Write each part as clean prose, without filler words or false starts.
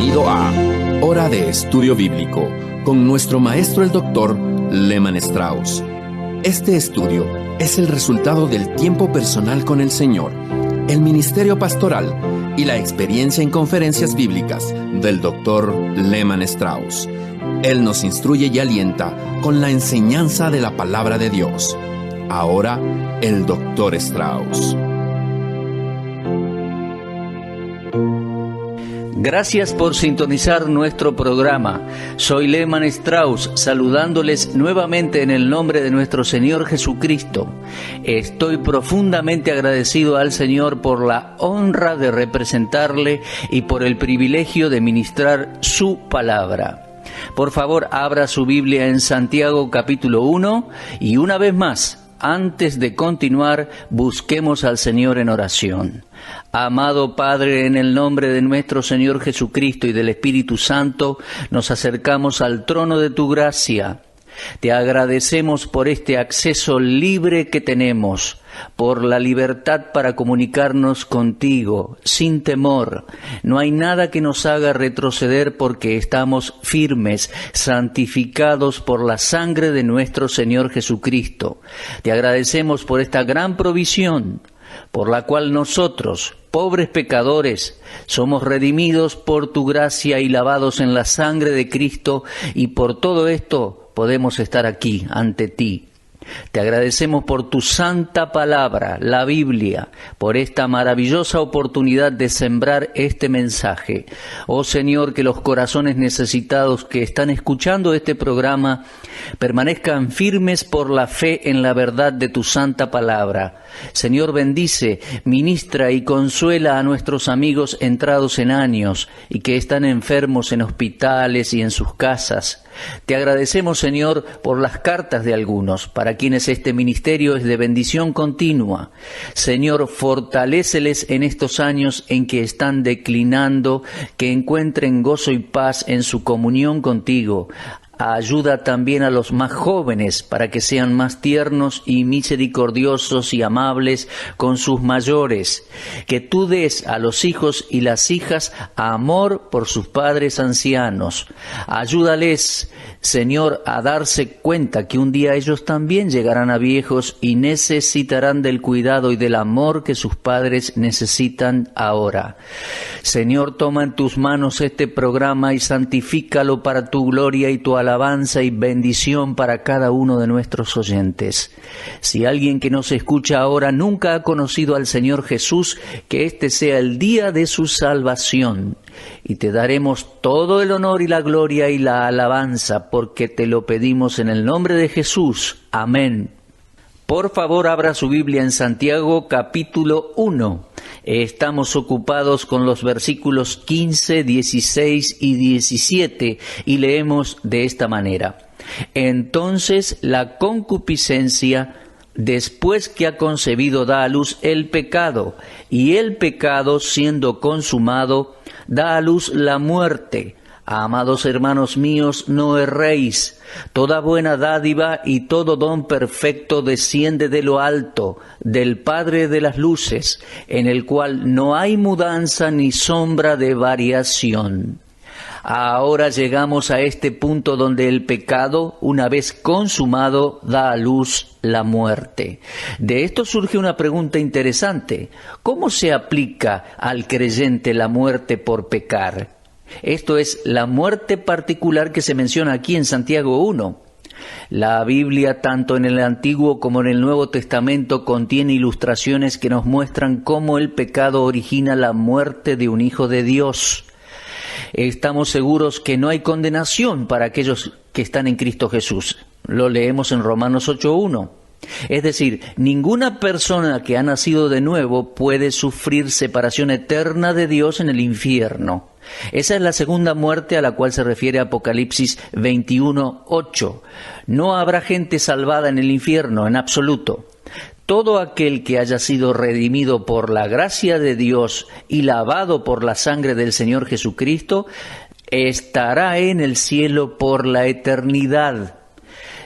Bienvenido a Hora de Estudio Bíblico con nuestro maestro el Dr. Lehman Strauss. Este estudio es el resultado del tiempo personal con el Señor, el ministerio pastoral y la experiencia en conferencias bíblicas del Dr. Lehman Strauss. Él nos instruye y alienta con la enseñanza de la palabra de Dios. Ahora, el Dr. Strauss. Gracias por sintonizar nuestro programa. Soy Lehman Strauss, saludándoles nuevamente en el nombre de nuestro Señor Jesucristo. Estoy profundamente agradecido al Señor por la honra de representarle y por el privilegio de ministrar su palabra. Por favor, abra su Biblia en Santiago capítulo 1 y una vez más, antes de continuar, busquemos al Señor en oración. Amado Padre, en el nombre de nuestro Señor Jesucristo y del Espíritu Santo, nos acercamos al trono de tu gracia. Te agradecemos por este acceso libre que tenemos, por la libertad para comunicarnos contigo, sin temor. No hay nada que nos haga retroceder porque estamos firmes, santificados por la sangre de nuestro Señor Jesucristo. Te agradecemos por esta gran provisión, por la cual nosotros, pobres pecadores, somos redimidos por tu gracia y lavados en la sangre de Cristo, y por todo esto podemos estar aquí ante ti. Te agradecemos por tu santa palabra, la Biblia, por esta maravillosa oportunidad de sembrar este mensaje. Oh Señor, que los corazones necesitados que están escuchando este programa permanezcan firmes por la fe en la verdad de tu santa palabra. Señor, bendice, ministra y consuela a nuestros amigos entrados en años y que están enfermos en hospitales y en sus casas. Te agradecemos, Señor, por las cartas de algunos, para quienes este ministerio es de bendición continua. Señor, fortaléceles en estos años en que están declinando, que encuentren gozo y paz en su comunión contigo. Ayuda también a los más jóvenes para que sean más tiernos y misericordiosos y amables con sus mayores. Que tú des a los hijos y las hijas amor por sus padres ancianos. Ayúdales, Señor, a darse cuenta que un día ellos también llegarán a viejos y necesitarán del cuidado y del amor que sus padres necesitan ahora. Señor, toma en tus manos este programa y santifícalo para tu gloria y tu alabanza y bendición para cada uno de nuestros oyentes. Si alguien que nos escucha ahora nunca ha conocido al Señor Jesús, que este sea el día de su salvación. Y te daremos todo el honor y la gloria y la alabanza, porque te lo pedimos en el nombre de Jesús. Amén. Por favor, abra su Biblia en Santiago capítulo 1. Estamos ocupados con los versículos 15, 16 y 17 y leemos de esta manera. Entonces la concupiscencia, después que ha concebido, da a luz el pecado, y el pecado, siendo consumado, da a luz la muerte. Amados hermanos míos, no erréis. Toda buena dádiva y todo don perfecto desciende de lo alto, del Padre de las luces, en el cual no hay mudanza ni sombra de variación. Ahora llegamos a este punto donde el pecado, una vez consumado, da a luz la muerte. De esto surge una pregunta interesante. ¿Cómo se aplica al creyente la muerte por pecar? Esto es la muerte particular que se menciona aquí en Santiago 1. La Biblia, tanto en el Antiguo como en el Nuevo Testamento, contiene ilustraciones que nos muestran cómo el pecado origina la muerte de un hijo de Dios. Estamos seguros que no hay condenación para aquellos que están en Cristo Jesús. Lo leemos en Romanos 8:1. Es decir, ninguna persona que ha nacido de nuevo puede sufrir separación eterna de Dios en el infierno. Esa es la segunda muerte a la cual se refiere Apocalipsis 21:8. No habrá gente salvada en el infierno, en absoluto. Todo aquel que haya sido redimido por la gracia de Dios y lavado por la sangre del Señor Jesucristo, estará en el cielo por la eternidad.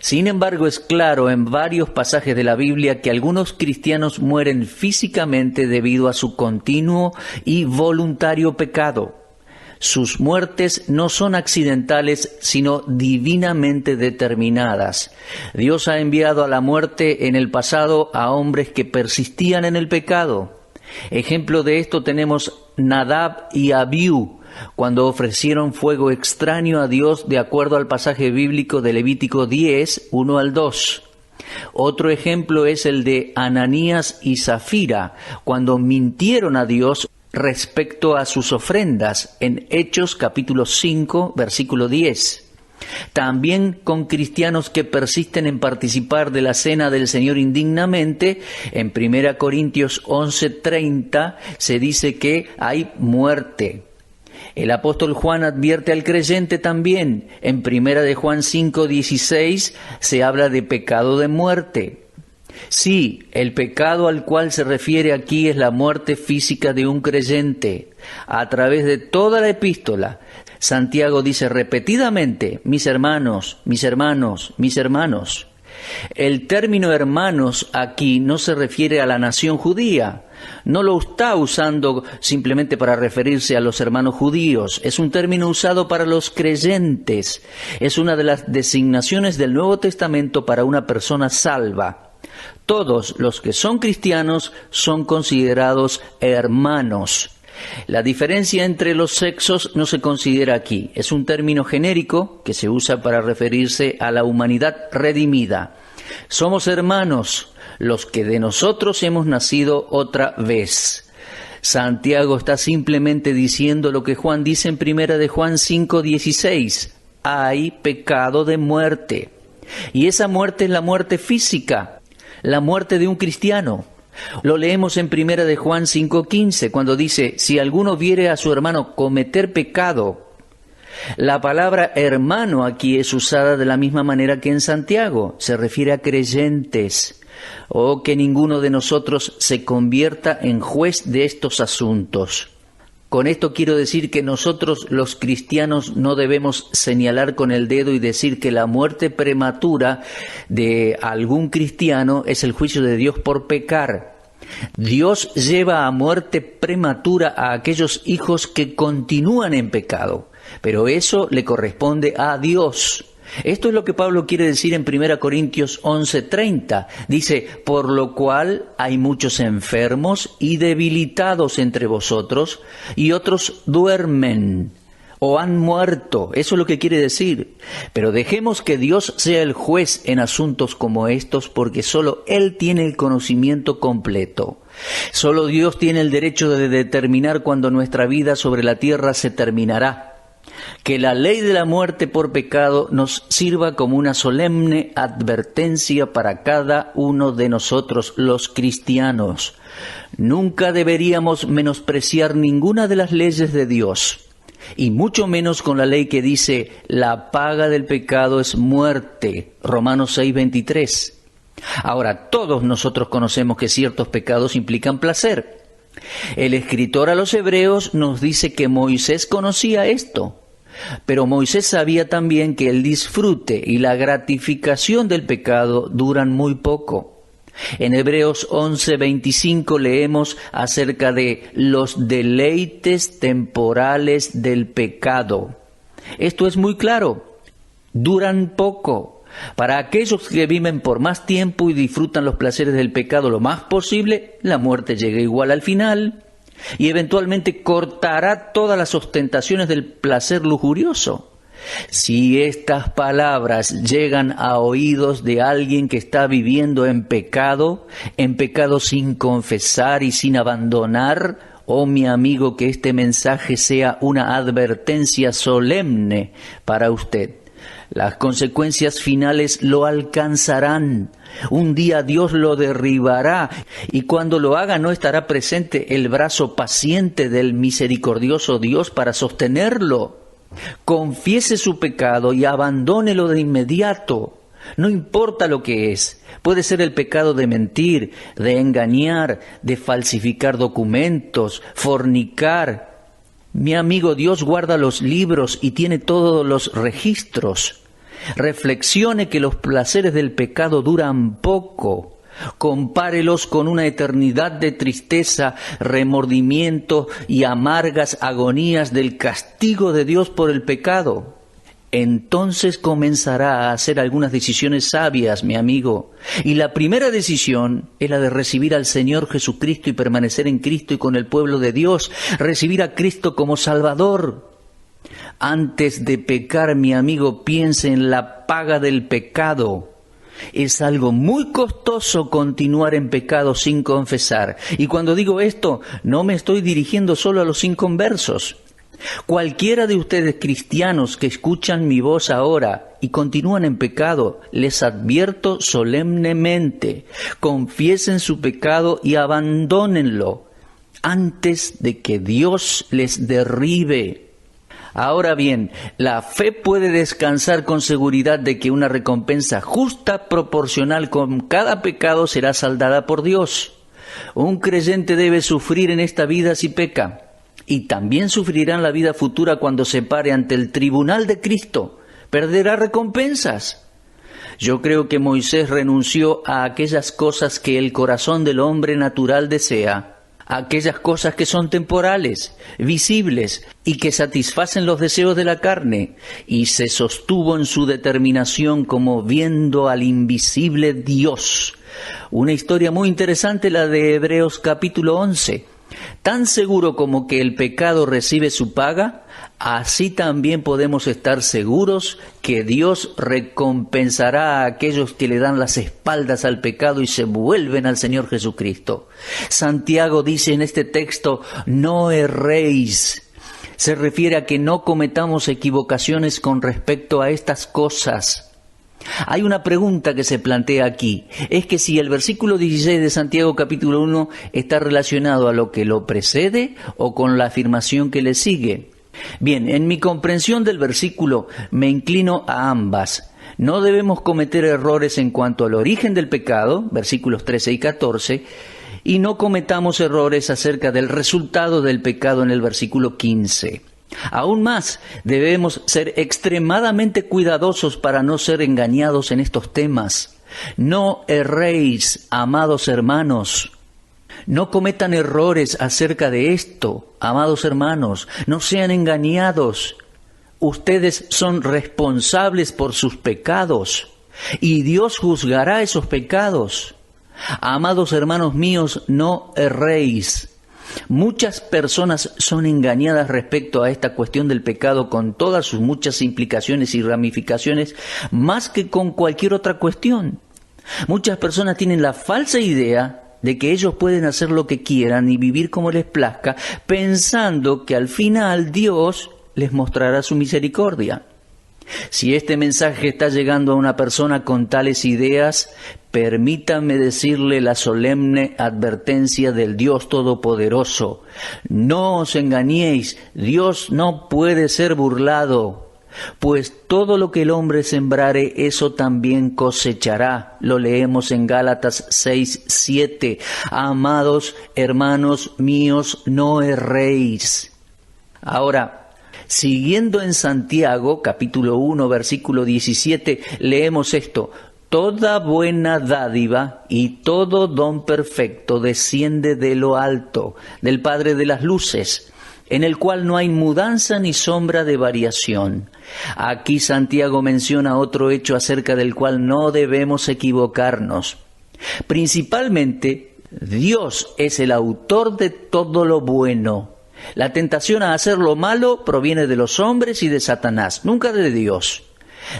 Sin embargo, es claro en varios pasajes de la Biblia que algunos cristianos mueren físicamente debido a su continuo y voluntario pecado. Sus muertes no son accidentales, sino divinamente determinadas. Dios ha enviado a la muerte en el pasado a hombres que persistían en el pecado. Ejemplo de esto tenemos Nadab y Abiú, cuando ofrecieron fuego extraño a Dios de acuerdo al pasaje bíblico de Levítico 10, 1 al 2. Otro ejemplo es el de Ananías y Zafira, cuando mintieron a Dios respecto a sus ofrendas, en Hechos capítulo 5, versículo 10. También con cristianos que persisten en participar de la cena del Señor indignamente, en 1 Corintios 11:30 se dice que hay muerte. El apóstol Juan advierte al creyente también, en 1 de Juan 5:16 se habla de pecado de muerte. Sí, el pecado al cual se refiere aquí es la muerte física de un creyente. A través de toda la epístola, Santiago dice repetidamente, mis hermanos, mis hermanos, mis hermanos. El término hermanos aquí no se refiere a la nación judía. No lo está usando simplemente para referirse a los hermanos judíos. Es un término usado para los creyentes. Es una de las designaciones del Nuevo Testamento para una persona salva. Todos los que son cristianos son considerados hermanos. La diferencia entre los sexos no se considera aquí. Es un término genérico que se usa para referirse a la humanidad redimida. Somos hermanos, los que de nosotros hemos nacido otra vez. Santiago está simplemente diciendo lo que Juan dice en 1 de Juan 5:16. Hay pecado de muerte. Y esa muerte es la muerte física, la muerte de un cristiano. Lo leemos en 1 de Juan 5:15, cuando dice, si alguno viere a su hermano cometer pecado. La palabra hermano aquí es usada de la misma manera que en Santiago, se refiere a creyentes. O que ninguno de nosotros se convierta en juez de estos asuntos. Con esto quiero decir que nosotros los cristianos no debemos señalar con el dedo y decir que la muerte prematura de algún cristiano es el juicio de Dios por pecar. Dios lleva a muerte prematura a aquellos hijos que continúan en pecado, pero eso le corresponde a Dios. Esto es lo que Pablo quiere decir en 1 Corintios 11:30. Dice, por lo cual hay muchos enfermos y debilitados entre vosotros, y otros duermen o han muerto. Eso es lo que quiere decir. Pero dejemos que Dios sea el juez en asuntos como estos, porque solo Él tiene el conocimiento completo. Solo Dios tiene el derecho de determinar cuándo nuestra vida sobre la tierra se terminará. Que la ley de la muerte por pecado nos sirva como una solemne advertencia para cada uno de nosotros, los cristianos. Nunca deberíamos menospreciar ninguna de las leyes de Dios, y mucho menos con la ley que dice, la paga del pecado es muerte, Romanos 6:23. Ahora, todos nosotros conocemos que ciertos pecados implican placer. El escritor a los Hebreos nos dice que Moisés conocía esto. Pero Moisés sabía también que el disfrute y la gratificación del pecado duran muy poco. En Hebreos 11:25 leemos acerca de los deleites temporales del pecado. Esto es muy claro, duran poco. Para aquellos que viven por más tiempo y disfrutan los placeres del pecado lo más posible, la muerte llega igual al final. Y eventualmente cortará todas las ostentaciones del placer lujurioso. Si estas palabras llegan a oídos de alguien que está viviendo en pecado sin confesar y sin abandonar, oh mi amigo, que este mensaje sea una advertencia solemne para usted. Las consecuencias finales lo alcanzarán. Un día Dios lo derribará, y cuando lo haga no estará presente el brazo paciente del misericordioso Dios para sostenerlo. Confiese su pecado y abandónelo de inmediato. No importa lo que es. Puede ser el pecado de mentir, de engañar, de falsificar documentos, fornicar. Mi amigo, Dios guarda los libros y tiene todos los registros. Reflexione que los placeres del pecado duran poco. Compárelos con una eternidad de tristeza, remordimiento y amargas agonías del castigo de Dios por el pecado. Entonces comenzará a hacer algunas decisiones sabias, mi amigo. Y la primera decisión es la de recibir al Señor Jesucristo y permanecer en Cristo y con el pueblo de Dios, recibir a Cristo como Salvador. Antes de pecar, mi amigo, piense en la paga del pecado. Es algo muy costoso continuar en pecado sin confesar. Y cuando digo esto, no me estoy dirigiendo solo a los inconversos. Cualquiera de ustedes cristianos que escuchan mi voz ahora y continúan en pecado, les advierto solemnemente, confiesen su pecado y abandónenlo antes de que Dios les derribe. Ahora bien, la fe puede descansar con seguridad de que una recompensa justa, proporcional con cada pecado, será saldada por Dios. Un creyente debe sufrir en esta vida si peca, y también sufrirá en la vida futura cuando se pare ante el tribunal de Cristo. Perderá recompensas. Yo creo que Moisés renunció a aquellas cosas que el corazón del hombre natural desea, aquellas cosas que son temporales, visibles y que satisfacen los deseos de la carne, y se sostuvo en su determinación como viendo al invisible Dios. Una historia muy interesante, la de Hebreos capítulo 11. Tan seguro como que el pecado recibe su paga, así también podemos estar seguros que Dios recompensará a aquellos que le dan las espaldas al pecado y se vuelven al Señor Jesucristo. Santiago dice en este texto, no erréis. Se refiere a que no cometamos equivocaciones con respecto a estas cosas. Hay una pregunta que se plantea aquí, es que si el versículo 16 de Santiago capítulo 1 está relacionado a lo que lo precede o con la afirmación que le sigue. Bien, en mi comprensión del versículo me inclino a ambas. No debemos cometer errores en cuanto al origen del pecado, versículos 13 y 14, y no cometamos errores acerca del resultado del pecado en el versículo 15. Aún más, debemos ser extremadamente cuidadosos para no ser engañados en estos temas. No erréis, amados hermanos. No cometan errores acerca de esto, amados hermanos. No sean engañados. Ustedes son responsables por sus pecados y Dios juzgará esos pecados. Amados hermanos míos, no erréis. Muchas personas son engañadas respecto a esta cuestión del pecado con todas sus muchas implicaciones y ramificaciones, más que con cualquier otra cuestión. Muchas personas tienen la falsa idea de que ellos pueden hacer lo que quieran y vivir como les plazca, pensando que al final Dios les mostrará su misericordia. Si este mensaje está llegando a una persona con tales ideas, permítame decirle la solemne advertencia del Dios Todopoderoso. No os engañéis, Dios no puede ser burlado, pues todo lo que el hombre sembrare, eso también cosechará. Lo leemos en Gálatas 6:7. Amados hermanos míos, no erréis. Ahora, siguiendo en Santiago, capítulo 1, versículo 17, leemos esto. Toda buena dádiva y todo don perfecto desciende de lo alto, del Padre de las luces, en el cual no hay mudanza ni sombra de variación. Aquí Santiago menciona otro hecho acerca del cual no debemos equivocarnos. Principalmente, Dios es el autor de todo lo bueno. La tentación a hacer lo malo proviene de los hombres y de Satanás, nunca de Dios.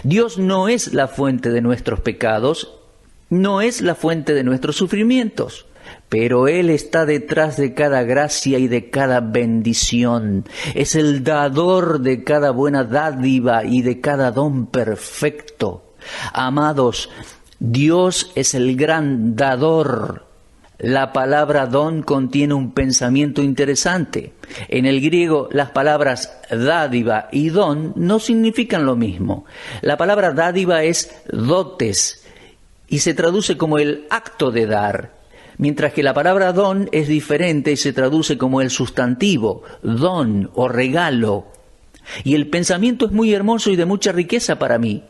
Dios no es la fuente de nuestros pecados, no es la fuente de nuestros sufrimientos, pero Él está detrás de cada gracia y de cada bendición. Es el dador de cada buena dádiva y de cada don perfecto. Amados, Dios es el gran dador. La palabra don contiene un pensamiento interesante. En el griego, las palabras dádiva y don no significan lo mismo. La palabra dádiva es dotes y se traduce como el acto de dar, mientras que la palabra don es diferente y se traduce como el sustantivo, don o regalo. Y el pensamiento es muy hermoso y de mucha riqueza para mí.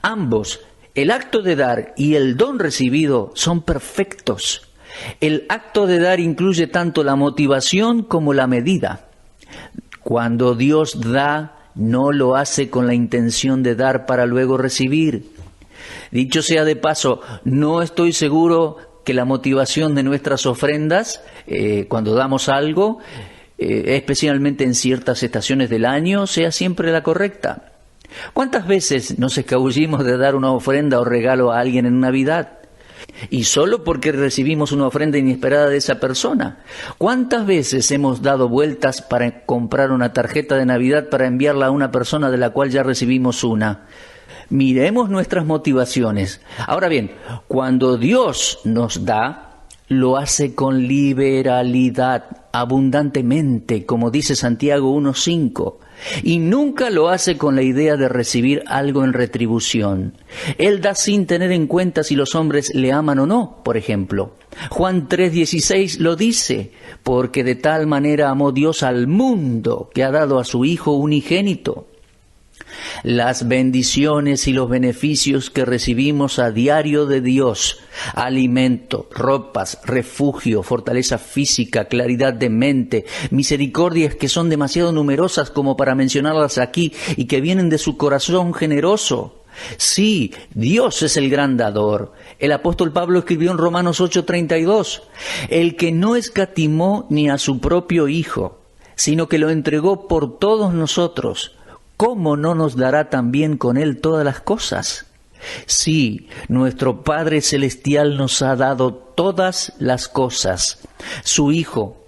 Ambos, El acto de dar y el don recibido son perfectos. El acto de dar incluye tanto la motivación como la medida. Cuando Dios da, no lo hace con la intención de dar para luego recibir. Dicho sea de paso, no estoy seguro que la motivación de nuestras ofrendas, cuando damos algo, especialmente en ciertas estaciones del año, sea siempre la correcta. ¿Cuántas veces nos escabullimos de dar una ofrenda o regalo a alguien en Navidad? Y solo porque recibimos una ofrenda inesperada de esa persona. ¿Cuántas veces hemos dado vueltas para comprar una tarjeta de Navidad para enviarla a una persona de la cual ya recibimos una? Miremos nuestras motivaciones. Ahora bien, cuando Dios nos da, lo hace con liberalidad, abundantemente, como dice Santiago 1:5. Y nunca lo hace con la idea de recibir algo en retribución. Él da sin tener en cuenta si los hombres le aman o no, por ejemplo. Juan 3:16 lo dice, porque de tal manera amó Dios al mundo que ha dado a su Hijo unigénito. Las bendiciones y los beneficios que recibimos a diario de Dios, alimento, ropas, refugio, fortaleza física, claridad de mente, misericordias que son demasiado numerosas como para mencionarlas aquí y que vienen de su corazón generoso. Sí, Dios es el gran dador. El apóstol Pablo escribió en Romanos 8:32, el que no escatimó ni a su propio Hijo, sino que lo entregó por todos nosotros, ¿cómo no nos dará también con Él todas las cosas? Sí, nuestro Padre Celestial nos ha dado todas las cosas, su Hijo,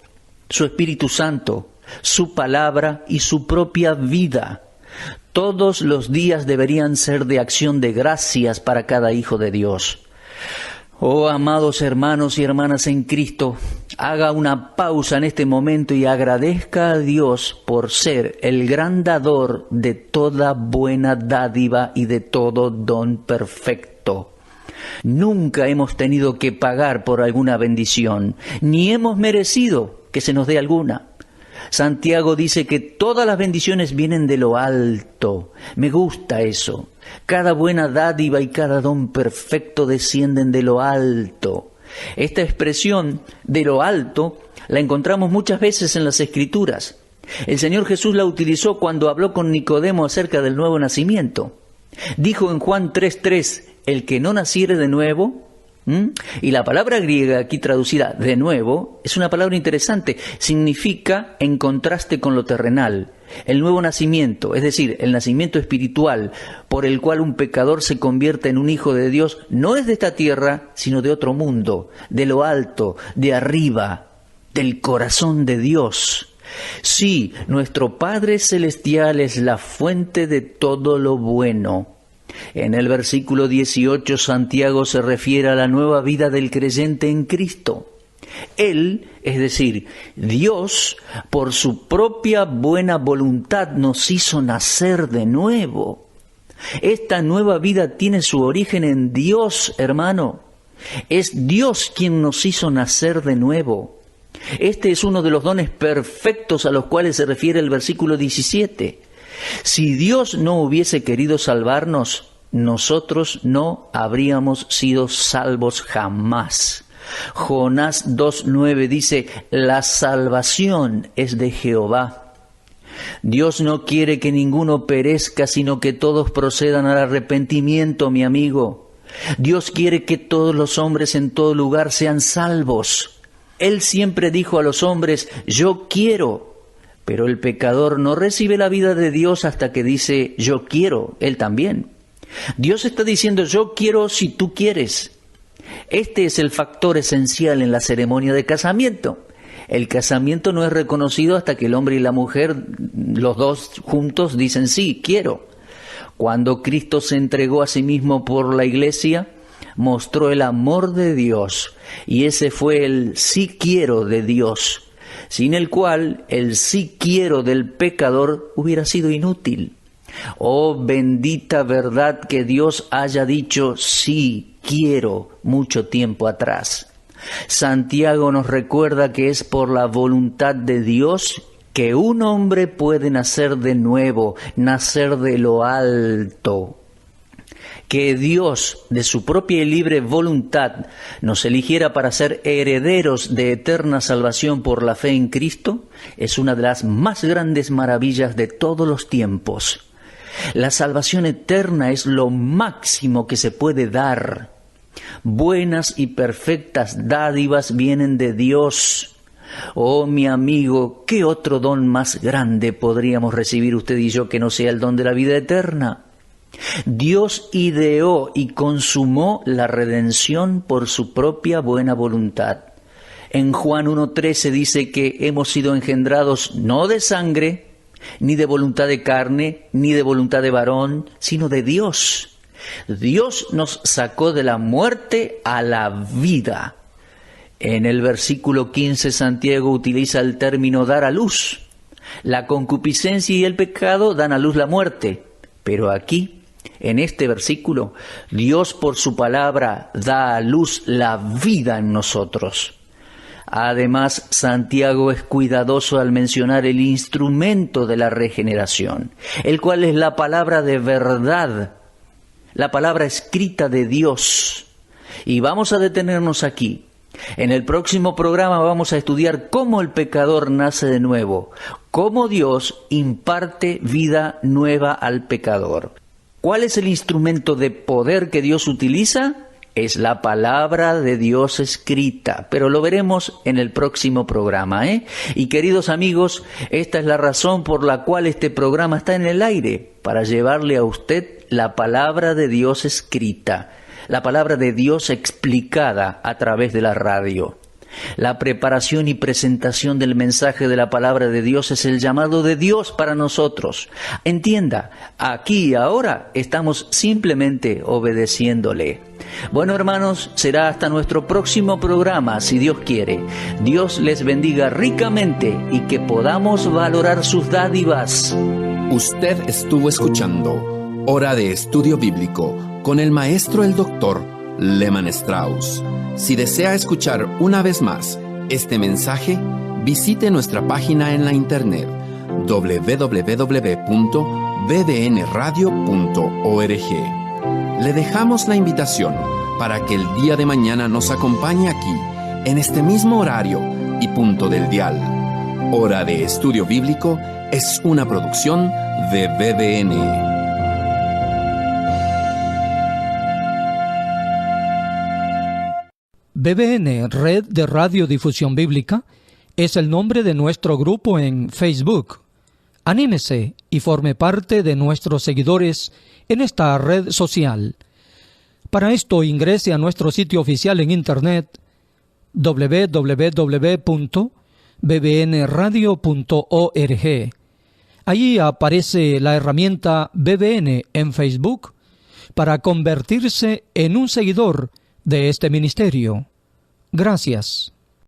su Espíritu Santo, su palabra y su propia vida. Todos los días deberían ser de acción de gracias para cada hijo de Dios. Oh, amados hermanos y hermanas en Cristo, haga una pausa en este momento y agradezca a Dios por ser el gran dador de toda buena dádiva y de todo don perfecto. Nunca hemos tenido que pagar por alguna bendición, ni hemos merecido que se nos dé alguna. Santiago dice que todas las bendiciones vienen de lo alto. Me gusta eso. Cada buena dádiva y cada don perfecto descienden de lo alto. Esta expresión de lo alto la encontramos muchas veces en las Escrituras. El Señor Jesús la utilizó cuando habló con Nicodemo acerca del nuevo nacimiento. Dijo en Juan 3:3, el que no naciere de nuevo. Y la palabra griega aquí traducida de nuevo es una palabra interesante. Significa en contraste con lo terrenal. El nuevo nacimiento, es decir, el nacimiento espiritual por el cual un pecador se convierte en un hijo de Dios, no es de esta tierra, sino de otro mundo, de lo alto, de arriba, del corazón de Dios. Sí, nuestro Padre Celestial es la fuente de todo lo bueno. En el versículo 18, Santiago se refiere a la nueva vida del creyente en Cristo. Él, es decir, Dios, por su propia buena voluntad nos hizo nacer de nuevo. Esta nueva vida tiene su origen en Dios, hermano. Es Dios quien nos hizo nacer de nuevo. Este es uno de los dones perfectos a los cuales se refiere el versículo 17. Si Dios no hubiese querido salvarnos, nosotros no habríamos sido salvos jamás. Jonás 2:9 dice, la salvación es de Jehová. Dios no quiere que ninguno perezca, sino que todos procedan al arrepentimiento, mi amigo. Dios quiere que todos los hombres en todo lugar sean salvos. Él siempre dijo a los hombres, yo quiero. Pero el pecador no recibe la vida de Dios hasta que dice, yo quiero, él también. Dios está diciendo, yo quiero si tú quieres. Este es el factor esencial en la ceremonia de casamiento. El casamiento no es reconocido hasta que el hombre y la mujer, los dos juntos, dicen, sí, quiero. Cuando Cristo se entregó a sí mismo por la iglesia, mostró el amor de Dios, y ese fue el sí quiero de Dios, sin el cual el sí quiero del pecador hubiera sido inútil. Oh, bendita verdad que Dios haya dicho sí quiero mucho tiempo atrás. Santiago nos recuerda que es por la voluntad de Dios que un hombre puede nacer de nuevo, nacer de lo alto. que Dios, de su propia y libre voluntad, nos eligiera para ser herederos de eterna salvación por la fe en Cristo, es una de las más grandes maravillas de todos los tiempos. La salvación eterna es lo máximo que se puede dar. Buenas y perfectas dádivas vienen de Dios. Oh, mi amigo, ¿qué otro don más grande podríamos recibir usted y yo que no sea el don de la vida eterna? Dios ideó y consumó la redención por su propia buena voluntad. En Juan 1:13 dice que hemos sido engendrados no de sangre, ni de voluntad de carne, ni de voluntad de varón, sino de Dios. Dios nos sacó de la muerte a la vida. En el versículo 15 Santiago utiliza el término dar a luz. La concupiscencia y el pecado dan a luz la muerte, pero aquí, en este versículo, Dios por su palabra da a luz la vida en nosotros. Además, Santiago es cuidadoso al mencionar el instrumento de la regeneración, el cual es la palabra de verdad, la palabra escrita de Dios. Y vamos a detenernos aquí. En el próximo programa vamos a estudiar cómo el pecador nace de nuevo, cómo Dios imparte vida nueva al pecador. ¿Cuál es el instrumento de poder que Dios utiliza? Es la palabra de Dios escrita, pero lo veremos en el próximo programa, Y queridos amigos, esta es la razón por la cual este programa está en el aire, para llevarle a usted la palabra de Dios escrita, la palabra de Dios explicada a través de la radio. La preparación y presentación del mensaje de la palabra de Dios es el llamado de Dios para nosotros. Entienda, aquí y ahora estamos simplemente obedeciéndole. Bueno, hermanos, será hasta nuestro próximo programa, si Dios quiere. Dios les bendiga ricamente y que podamos valorar sus dádivas. Usted estuvo escuchando Hora de Estudio Bíblico con el maestro el doctor Lehmann Strauss. Si desea escuchar una vez más este mensaje, visite nuestra página en la internet www.bbnradio.org. Le dejamos la invitación para que el día de mañana nos acompañe aquí, en este mismo horario y punto del dial. Hora de Estudio Bíblico es una producción de BBN. BBN, Red de Radiodifusión Bíblica, es el nombre de nuestro grupo en Facebook. Anímese y forme parte de nuestros seguidores en esta red social. Para esto ingrese a nuestro sitio oficial en internet www.bbnradio.org. Allí aparece la herramienta BBN en Facebook para convertirse en un seguidor de este ministerio. Gracias.